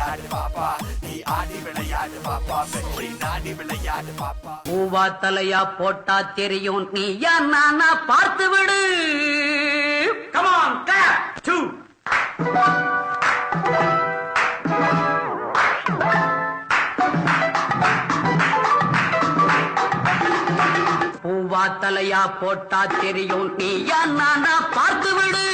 விளையாடு பாப்பா நீ ஆடி விளையாடு பாப்பா வெற்றி நாடி விளையாடு பாப்பா பூவா தலையா போட்டா தெரியும் நீ நானா பார்த்து விடு கமான் கிளாப் 2 பூவா தலையா போட்டா தெரியும் நீ நானா பார்த்து விடு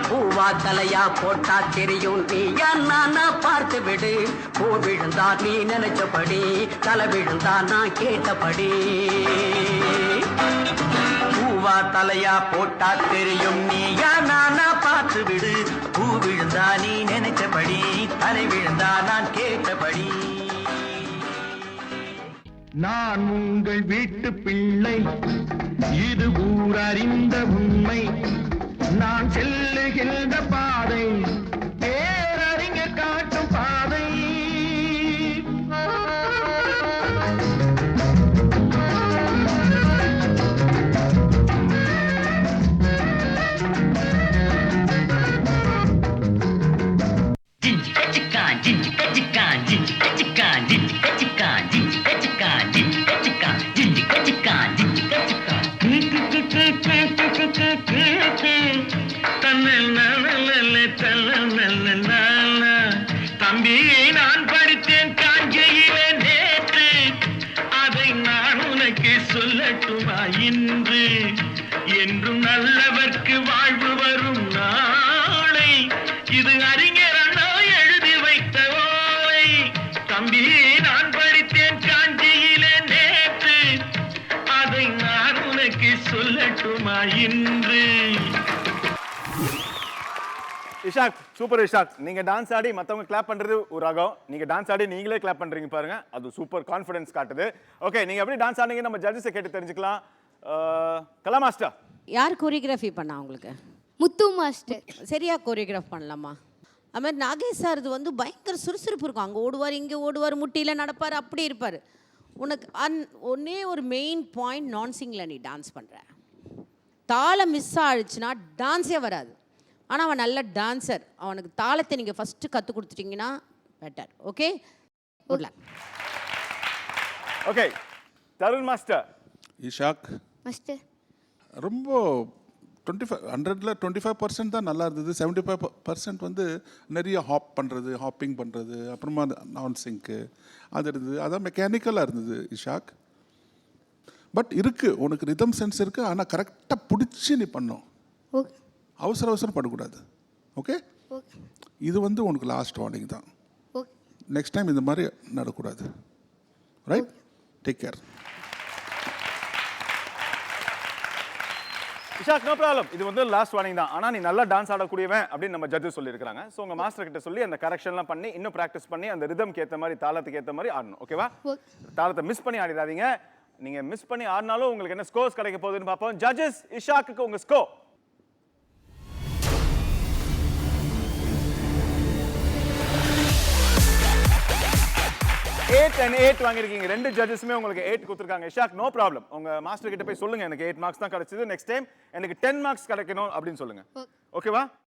பூவா தலையா போட்டா தெரியும் நீ நானா பார்த்து விடு பூ விழுந்தா நீ நினைச்சபடி தலை விழுந்தா நான் கேட்டபடி பூவா தலையா போட்டா தெரியும் நீ நானா பார்த்து விடு பூ விழுந்தா நீ நினைச்சபடி தலை விழுந்தா நான் கேட்டபடி நான் உங்கள் வீட்டு பிள்ளை இது ஊரறிந்த உண்மை நான் செல்லுகின்ற பாதை பேரறிஞர் காட்டும் பாதை தம்பி நான் படித்தேன் காஞ்சியிலே நேற்று அதை நான் உனக்கு சொல்லட்டுமா இன்று என்றும் நல்லவர்க்கு வாழ்வு வரும் நாளை இது அறிஞர் அண்ணா எழுதி வைத்த ஓலை தம்பி நான் படித்தேன் காஞ்சியிலே நேற்று அதை நான் உனக்கு சொல்லட்டுமா இன்று இஷாக் சூப்பர் இஷாக் நீங்க டான்ஸ் ஆடி மத்தவங்க கிளாப் பண்றது ஒரு ராகம் நீங்க டான்ஸ் ஆடி நீங்களே கிளாப் பண்றீங்க பாருங்க அது சூப்பர் கான்ஃபிடன்ஸ் காட்டுது ஓகே நீங்க எப்படி டான்ஸ் ஆடுனீங்க நம்ம ஜட்ஜஸை கேட்டு தெரிஞ்சுக்கலாம் கலா மாஸ்டர் யார் கோரியோகிராஃபி பண்ணா உங்களுக்கு முத்து மாஸ்டர் சரியா கோரியோகிராஃப் பண்ணலாமா அது மாதிரி நாகேஷ் சார் இது வந்து பயங்கர சுறுசுறுப்பு இருக்கும் அங்கே ஓடுவார் இங்கே ஓடுவார் முட்டியில் நடப்பார் அப்படி இருப்பார் உனக்கு ஒன்னே ஒரு மெயின் பாயிண்ட் நான்சிங்கில் நீ டான்ஸ் பண்ணுற தாளம் மிஸ் ஆயிடுச்சுன்னா டான்ஸே வராது ஆனால் அவன் நல்ல டான்சர் அவனுக்கு தாளத்தை நீங்கள் ஃபஸ்ட்டு கற்றுக் கொடுத்துட்டீங்கன்னா better okay good luck okay Tarun master Ishaq master ரொம்ப 100ல் 25% தான் நல்லா இருந்தது 75% வந்து நிறைய ஹாப்பிங் பண்ணுறது அப்புறமா நான் சிங்க்கு அது இருந்தது அதான் மெக்கானிக்கலாக இருந்தது இஷாக் பட் இருக்குது உனக்கு ரிதம் சென்ஸ் இருக்குது ஆனால் கரெக்டாக பிடிச்சி நீ பண்ணோம் ஓகே அவசரம் பண்ணக்கூடாது ஓகே இது வந்து உனக்கு லாஸ்ட் வார்னிங் தான் ஓகே நெக்ஸ்ட் டைம் இந்த மாதிரி நடக்கூடாது right take care Ishaq no problem இது வந்து லாஸ்ட் வார்னிங் தான் ஆனால் நீ நல்லா டான்ஸ் ஆடக்கூடியவன் அப்படின்னு நம்ம ஜட்ஜஸ் சொல்லியிருக்காங்க ஸோ உங்கள் மாஸ்டர் கிட்ட சொல்லி அந்த கரெக்ஷன்லாம் பண்ணி இன்னும் ப்ராக்டிஸ் பண்ணி அந்த ரிதம்க்கு ஏற்ற மாதிரி தாளத்துக்கு ஏற்ற மாதிரி ஆடணும் ஓகேவா தாளத்தை மிஸ் பண்ணி ஆடிடாதீங்க நீங்கள் மிஸ் பண்ணி ஆடினாலும் உங்களுக்கு என்ன ஸ்கோர்ஸ் கிடைக்க போகுதுன்னு பார்ப்போம் ஜட்ஜஸ் இஷாக்கு உங்கள் ஸ்கோர் 8 and 8 வாங்கிருக்கீங்க ரெண்டு ஜட்ஜஸ்மே உங்களுக்கு 8 கொடுத்துருக்காங்க இஷாக் நோ ப்ராப்ளம் உங்க மாஸ்டர் கிட்ட போய் சொல்லுங்க எனக்கு 8 மார்க்ஸ் தான் கிடைச்சது நெக்ஸ்ட் டைம் எனக்கு 10 மார்க்ஸ் கிடைக்கணும் அப்படின்னு சொல்லுங்க ஓகேவா